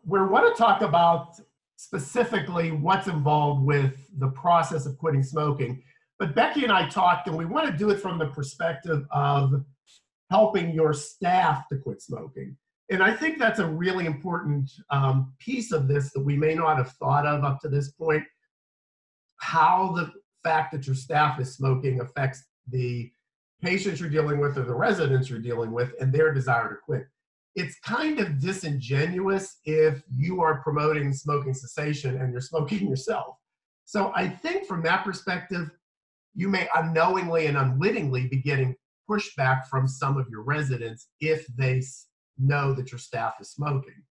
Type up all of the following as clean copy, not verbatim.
we want to talk about specifically what's involved with the process of quitting smoking. But Becky and I talked, and we want to do it from the perspective of helping your staff to quit smoking. And I think that's a really important piece of this that we may not have thought of up to this point, how the fact that your staff is smoking affects the patients you're dealing with or the residents you're dealing with and their desire to quit. It's kind of disingenuous if you are promoting smoking cessation and you're smoking yourself. So I think from that perspective, you may unknowingly and unwittingly be getting pushback from some of your residents if they know that your staff is smoking.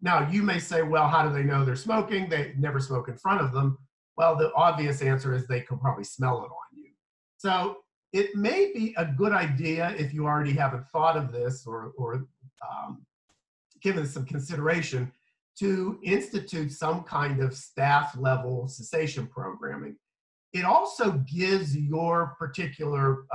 Now, you may say, well, how do they know they're smoking? They never smoke in front of them. Well, the obvious answer is they can probably smell it on you. So it may be a good idea, if you already haven't thought of this or given some consideration, to institute some kind of staff level cessation programming. It also gives your particular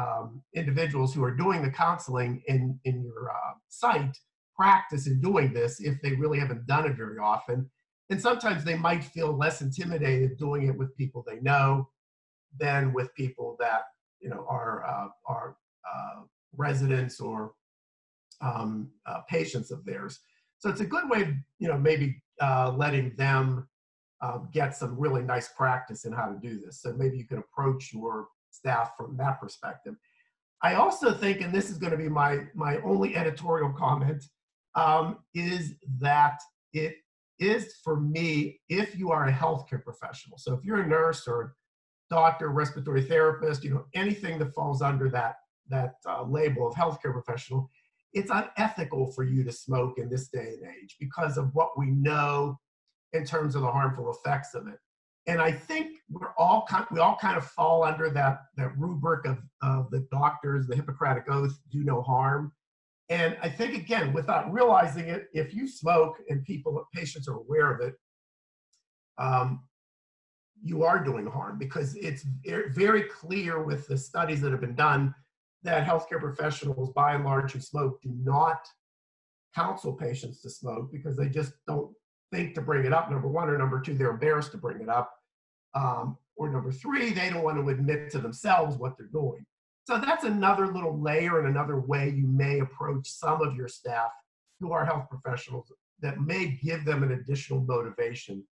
individuals who are doing the counseling in your site practice in doing this if they really haven't done it very often. And sometimes they might feel less intimidated doing it with people they know than with people that are residents or patients of theirs. So it's a good way, maybe letting them get some really nice practice in how to do this. So maybe you can approach your staff from that perspective. I also think, and this is going to be my only editorial comment, is that it is, for me, if you are a healthcare professional. So if you're a nurse or doctor, respiratory therapist, anything that falls under that label of healthcare professional, it's unethical for you to smoke in this day and age because of what we know in terms of the harmful effects of it. And I think we all kind of fall under that rubric of the doctors, the Hippocratic Oath, do no harm. And I think, again, without realizing it, if you smoke and patients are aware of it, you are doing harm, because it's very clear with the studies that have been done that healthcare professionals, by and large, who smoke do not counsel patients to smoke because they just don't think to bring it up, number one, or number two, they're embarrassed to bring it up, or number three, they don't want to admit to themselves what they're doing. So that's another little layer and another way you may approach some of your staff who are health professionals that may give them an additional motivation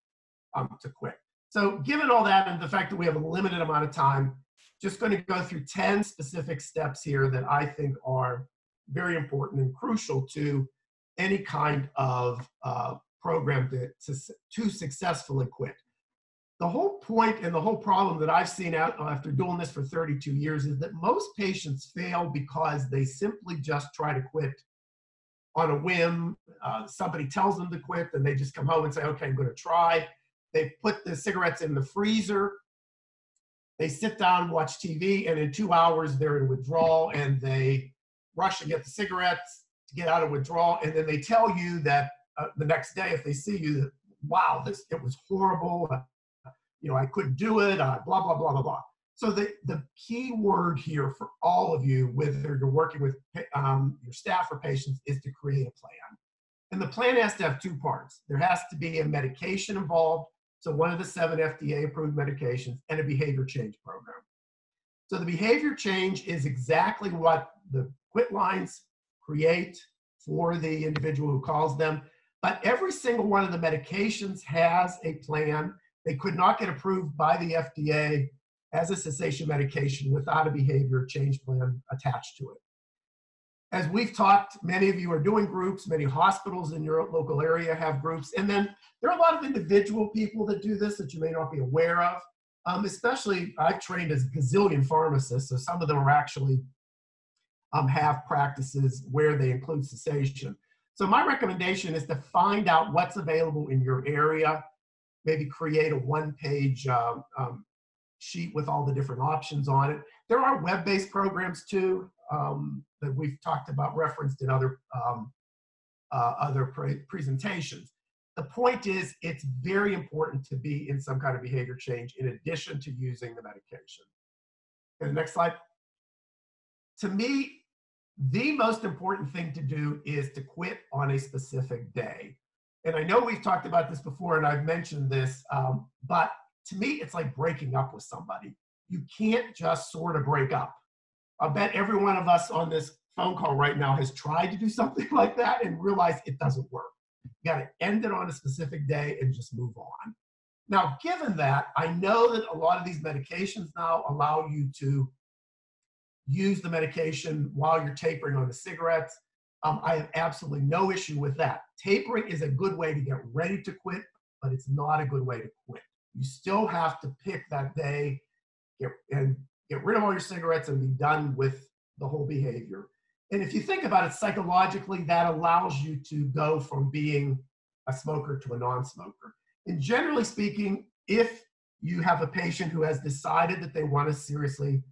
to quit. So given all that and the fact that we have a limited amount of time, just going to go through 10 specific steps here that I think are very important and crucial to any kind of program to successfully quit. The whole point and the whole problem that I've seen out after doing this for 32 years is that most patients fail because they simply just try to quit on a whim. Somebody tells them to quit, and they just come home and say, okay, I'm going to try. They put the cigarettes in the freezer. They sit down and watch TV, and in 2 hours, they're in withdrawal, and they rush to get the cigarettes to get out of withdrawal, and then they tell you that the next day, if they see you, that, wow, it was horrible. I couldn't do it, blah, blah, blah, blah, blah. So the key word here for all of you, whether you're working with your staff or patients, is to create a plan. And the plan has to have two parts. There has to be a medication involved, so one of the 7 FDA-approved medications, and a behavior change program. So the behavior change is exactly what the quit lines create for the individual who calls them. But every single one of the medications has a plan. They could not get approved by the FDA as a cessation medication without a behavior change plan attached to it. As we've talked, many of you are doing groups, many hospitals in your local area have groups, and then there are a lot of individual people that do this that you may not be aware of. Especially, I've trained as a gazillion pharmacists, so some of them are actually have practices where they include cessation. So my recommendation is to find out what's available in your area, maybe create a one-page sheet with all the different options on it. There are web-based programs too that we've talked about, referenced in other presentations. The point is, it's very important to be in some kind of behavior change in addition to using the medication. Okay, the next slide. To me, the most important thing to do is to quit on a specific day. And I know we've talked about this before, and I've mentioned this, but to me, it's like breaking up with somebody. You can't just sort of break up. I bet every one of us on this phone call right now has tried to do something like that and realized it doesn't work. You got to end it on a specific day and just move on. Now, given that, I know that a lot of these medications now allow you to use the medication while you're tapering on the cigarettes. I have absolutely no issue with that. Tapering is a good way to get ready to quit, but it's not a good way to quit. You still have to pick that day and get rid of all your cigarettes and be done with the whole behavior. And if you think about it psychologically, that allows you to go from being a smoker to a non-smoker. And generally speaking, if you have a patient who has decided that they want to seriously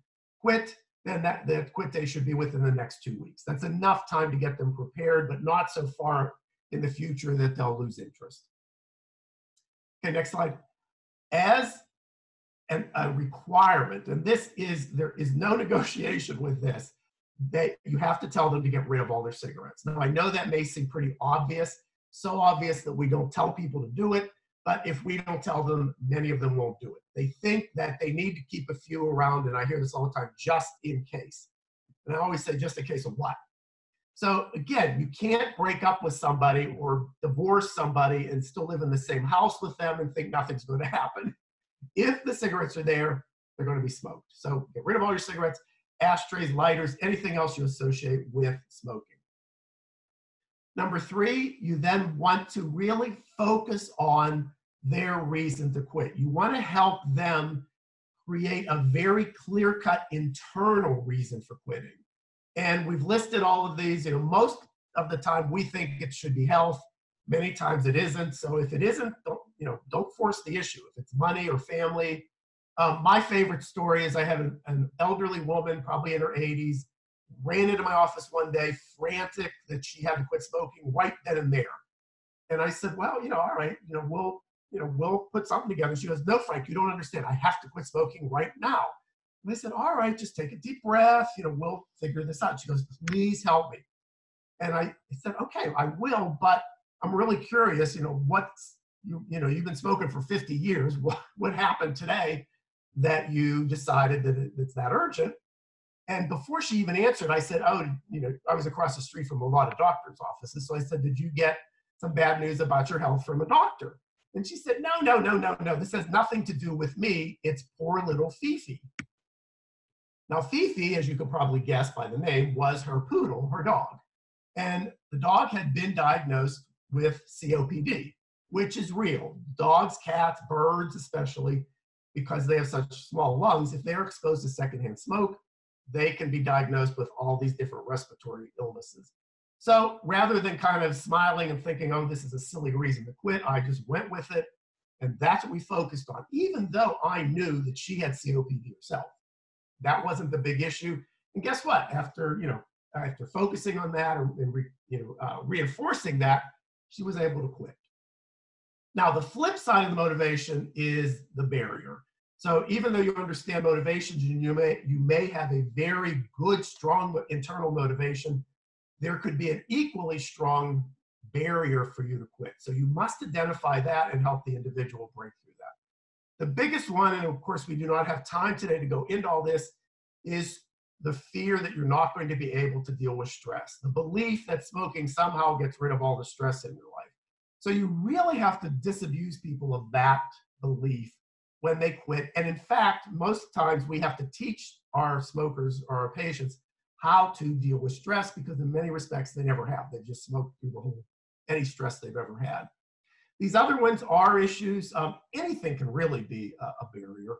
quit, then the quit day should be within the next 2 weeks. That's enough time to get them prepared, but not so far in the future that they'll lose interest. Okay, next slide. As a requirement, and there is no negotiation with this, that you have to tell them to get rid of all their cigarettes. Now, I know that may seem pretty obvious, so obvious that we don't tell people to do it, but if we don't tell them, many of them won't do it. They think that they need to keep a few around, and I hear this all the time, just in case. And I always say, just in case of what? So again, you can't break up with somebody or divorce somebody and still live in the same house with them and think nothing's going to happen. If the cigarettes are there, they're going to be smoked. So get rid of all your cigarettes, ashtrays, lighters, anything else you associate with smoking. Number 3, you then want to really focus on their reason to quit. You want to help them create a very clear-cut internal reason for quitting. And we've listed all of these. Most of the time we think it should be health. Many times it isn't. So if it isn't, don't force the issue. If it's money or family. My favorite story is I have an elderly woman, probably in her 80s, ran into my office one day, frantic that she had to quit smoking right then and there. And I said, well, all right, we'll put something together. She goes, no, Frank, you don't understand. I have to quit smoking right now. And I said, all right, just take a deep breath. We'll figure this out. She goes, please help me. And I said, okay, I will, but I'm really curious, you've been smoking for 50 years. What happened today that you decided that it's that urgent? And before she even answered, I said, I was across the street from a lot of doctors' offices. So I said, did you get some bad news about your health from a doctor? And she said, no. This has nothing to do with me. It's poor little Fifi. Now, Fifi, as you could probably guess by the name, was her poodle, her dog. And the dog had been diagnosed with COPD, which is real. Dogs, cats, birds especially, because they have such small lungs, if they're exposed to secondhand smoke, they can be diagnosed with all these different respiratory illnesses. So rather than kind of smiling and thinking, oh, this is a silly reason to quit, I just went with it. And that's what we focused on, even though I knew that she had COPD herself. That wasn't the big issue. And guess what? After focusing on that and reinforcing that, she was able to quit. Now, the flip side of the motivation is the barrier. So even though you understand motivations, you may have a very good, strong internal motivation, there could be an equally strong barrier for you to quit. So you must identify that and help the individual break through that. The biggest one, and of course we do not have time today to go into all this, is the fear that you're not going to be able to deal with stress. The belief that smoking somehow gets rid of all the stress in your life. So you really have to disabuse people of that belief when they quit. And in fact, most times we have to teach our smokers or our patients how to deal with stress, because in many respects they never have. They just smoked through any stress they've ever had. These other ones are issues. Anything can really be a barrier.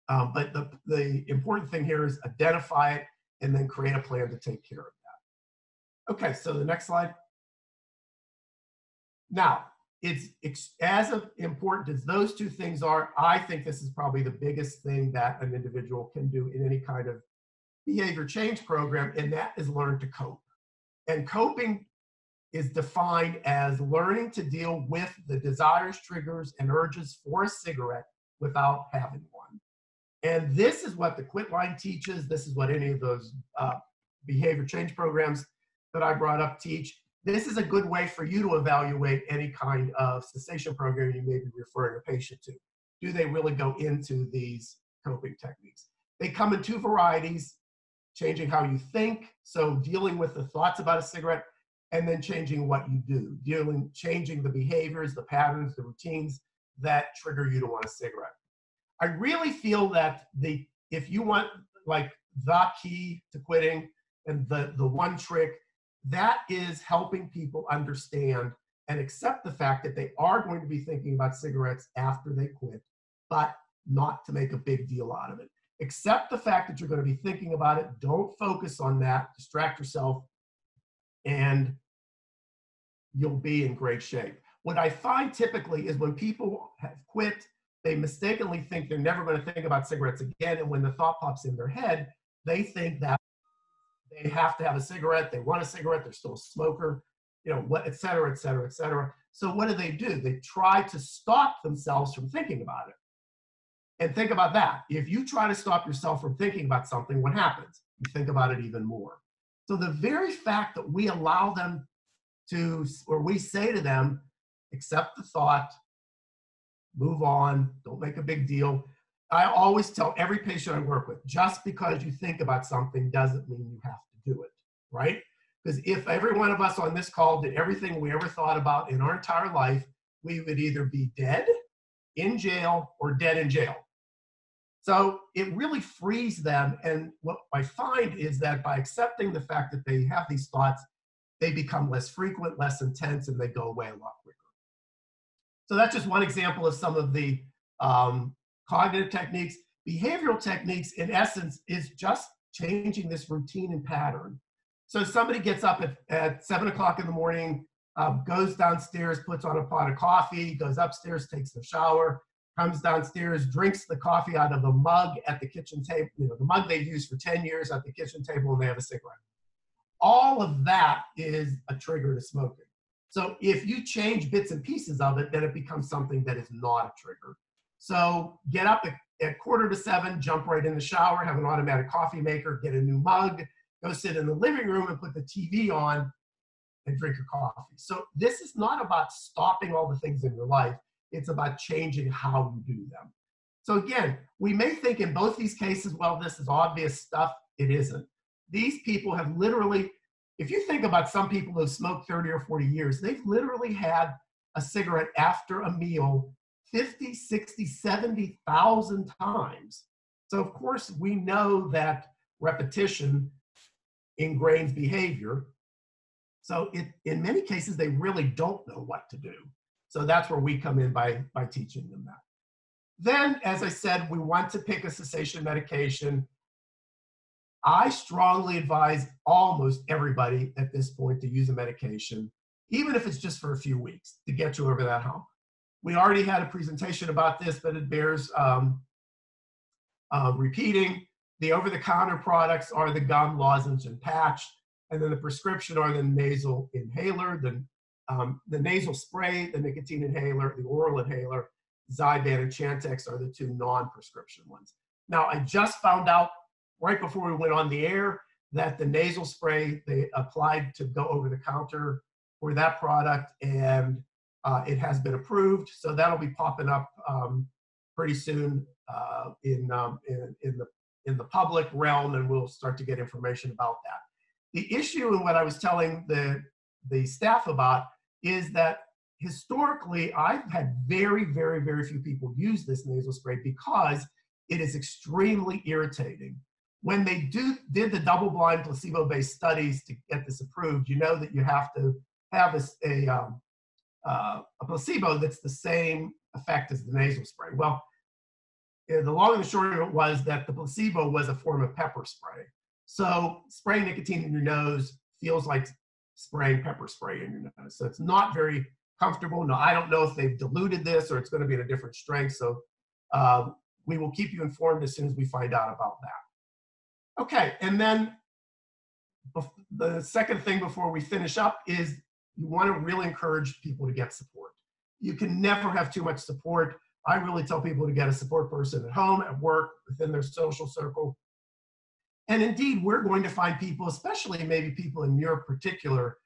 But the important thing here is identify it and then create a plan to take care of that. Okay, so the next slide. Now, it's as important as those two things are, I think this is probably the biggest thing that an individual can do in any kind of behavior change program, and that is learn to cope. And coping is defined as learning to deal with the desires, triggers, and urges for a cigarette without having one. And this is what the Quit Line teaches. This is what any of those behavior change programs that I brought up teach. this is a good way for you to evaluate any kind of cessation program you may be referring a patient to. Do they really go into these coping techniques? They come in two varieties: changing how you think, so dealing with the thoughts about a cigarette, and then changing what you do, changing the behaviors, the patterns, the routines that trigger you to want a cigarette. I really feel that if you want like the key to quitting and the one trick, that is helping people understand and accept the fact that they are going to be thinking about cigarettes after they quit, but not to make a big deal out of it. Accept the fact that you're going to be thinking about it. Don't focus on that. Distract yourself, and you'll be in great shape. What I find typically is when people have quit, they mistakenly think they're never going to think about cigarettes again. And when the thought pops in their head, they think that they have to have a cigarette, they want a cigarette, they're still a smoker, et cetera, et cetera, et cetera. So what do? They try to stop themselves from thinking about it. And think about that. If you try to stop yourself from thinking about something, what happens? You think about it even more. So the very fact that we allow them to, or we say to them, accept the thought, move on, don't make a big deal. I always tell every patient I work with, just because you think about something doesn't mean you have to do it, right? Because if every one of us on this call did everything we ever thought about in our entire life, we would either be dead, in jail, or dead in jail. So it really frees them. And what I find is that by accepting the fact that they have these thoughts, they become less frequent, less intense, and they go away a lot quicker. So that's just one example of some of the cognitive techniques. Behavioral techniques, in essence, is just changing this routine and pattern. So somebody gets up at 7 o'clock in the morning, goes downstairs, puts on a pot of coffee, goes upstairs, takes a shower, comes downstairs, drinks the coffee out of a mug at the kitchen table, the mug they've used for 10 years at the kitchen table, and they have a cigarette. All of that is a trigger to smoking. So if you change bits and pieces of it, then it becomes something that is not a trigger. So get up at 6:45, jump right in the shower, have an automatic coffee maker, get a new mug, go sit in the living room and put the TV on and drink your coffee. So this is not about stopping all the things in your life. It's about changing how you do them. So again, we may think in both these cases, well, this is obvious stuff. It isn't. These people have literally, if you think about some people who have smoked 30 or 40 years, they've literally had a cigarette after a meal 50, 60, 70,000 times. So of course, we know that repetition ingrains behavior. So in many cases, they really don't know what to do. So that's where we come in by teaching them that. Then, as I said, we want to pick a cessation medication. I strongly advise almost everybody at this point to use a medication, even if it's just for a few weeks, to get you over that hump. We already had a presentation about this, but it bears repeating. The over-the-counter products are the gum, lozenge, and patch, and then the prescription are the nasal inhaler, the nasal spray, the nicotine inhaler, the oral inhaler, Zyban and Chantix are the two non-prescription ones. Now, I just found out right before we went on the air that the nasal spray, they applied to go over the counter for that product, and it has been approved. So that'll be popping up pretty soon in the public realm, and we'll start to get information about that. The issue, and what I was telling the staff about, is that historically, I've had very, very, very few people use this nasal spray because it is extremely irritating. When they did the double-blind placebo-based studies to get this approved, you know that you have to have a placebo that's the same effect as the nasal spray. Well, the long and the short of it was that the placebo was a form of pepper spray. So spraying nicotine in your nose feels like spraying pepper spray in your nose. So it's not very comfortable. No, I don't know if they've diluted this or it's going to be in a different strength. So we will keep you informed as soon as we find out about that. Okay, and then the second thing before we finish up is you want to really encourage people to get support. You can never have too much support. I really tell people to get a support person at home, at work, within their social circle. And indeed, we're going to find people, especially maybe people in your particular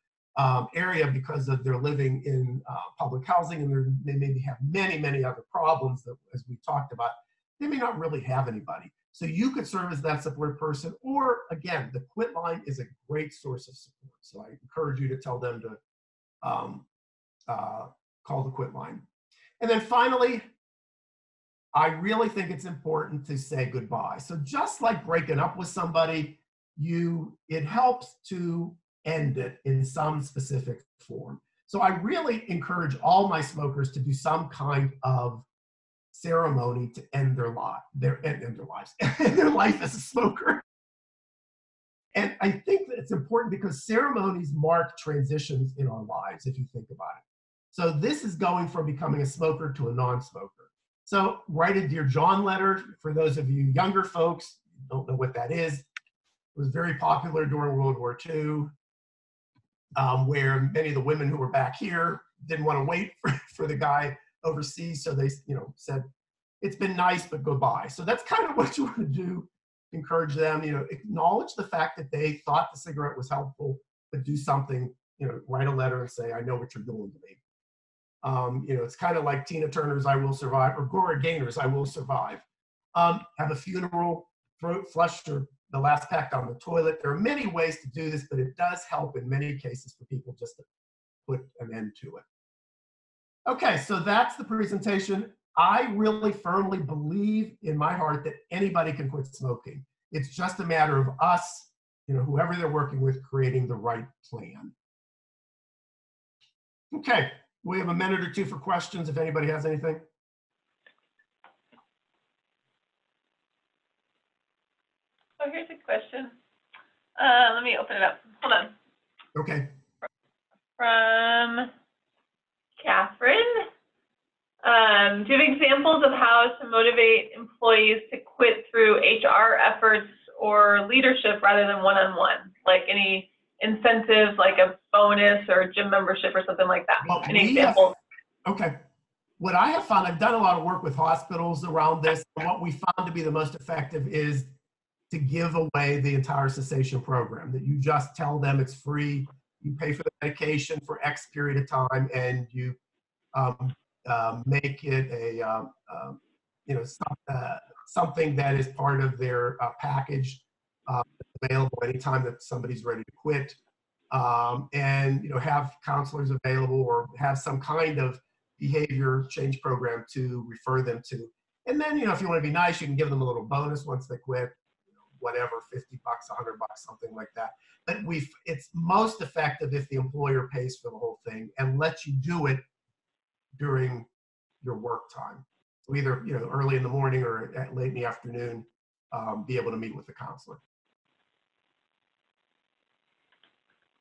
area because of their living in public housing, and they maybe have many, many other problems that, as we talked about, they may not really have anybody. So you could serve as that support person, or again, the Quit line is a great source of support. So I encourage you to tell them to call the Quit line. And then finally, I really think it's important to say goodbye. So just like breaking up with somebody, it helps to end it in some specific form. So I really encourage all my smokers to do some kind of ceremony to end their lives, end their life as a smoker. And I think that it's important because ceremonies mark transitions in our lives, if you think about it. So this is going from becoming a smoker to a non-smoker. So write a Dear John letter. For those of you younger folks, don't know what that is. It was very popular during World War II, where many of the women who were back here didn't want to wait for the guy overseas. So they, said, it's been nice, but goodbye. So that's kind of what you want to do. Encourage them, acknowledge the fact that they thought the cigarette was helpful, but do something, write a letter and say, I know what you're doing to me. It's kind of like Tina Turner's I Will Survive or Gloria Gaynor's I Will Survive. Have a funeral, flush the last pack down the toilet. There are many ways to do this, but it does help in many cases for people just to put an end to it. Okay, so that's the presentation. I really firmly believe in my heart that anybody can quit smoking. It's just a matter of us, whoever they're working with, creating the right plan. Okay, we have a minute or two for questions if anybody has anything. Oh, here's a question. Let me open it up. Hold on. Okay. From Catherine. Do you have examples of how to motivate employees to quit through HR efforts or leadership rather than one-on-one? Like any incentives, like a bonus or gym membership or something like that? Well, any examples? Okay. What I have found, I've done a lot of work with hospitals around this. And what we found to be the most effective is to give away the entire cessation program, that you just tell them it's free, you pay for the medication for X period of time, and you make it a something that is part of their package, available anytime that somebody's ready to quit, and have counselors available or have some kind of behavior change program to refer them to. And then if you want to be nice, you can give them a little bonus once they quit, whatever, $50, $100, something like that. But it's most effective if the employer pays for the whole thing and lets you do it during your work time. So either early in the morning or late in the afternoon, be able to meet with the counselor.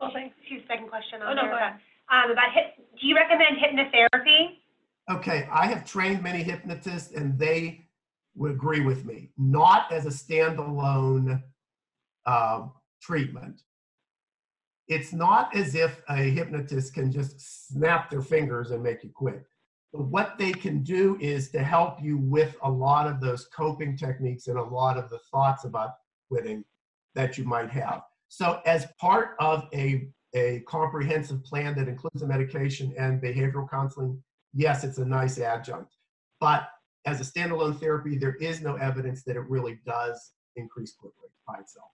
Well, thanks. Second question on there. Go ahead. Do you recommend hypnotherapy? Okay, I have trained many hypnotists and they would agree with me. Not as a standalone treatment. It's not as if a hypnotist can just snap their fingers and make you quit. But what they can do is to help you with a lot of those coping techniques and a lot of the thoughts about quitting that you might have. So as part of a comprehensive plan that includes the medication and behavioral counseling, yes, it's a nice adjunct. But as a standalone therapy, there is no evidence that it really does increase quit rate by itself.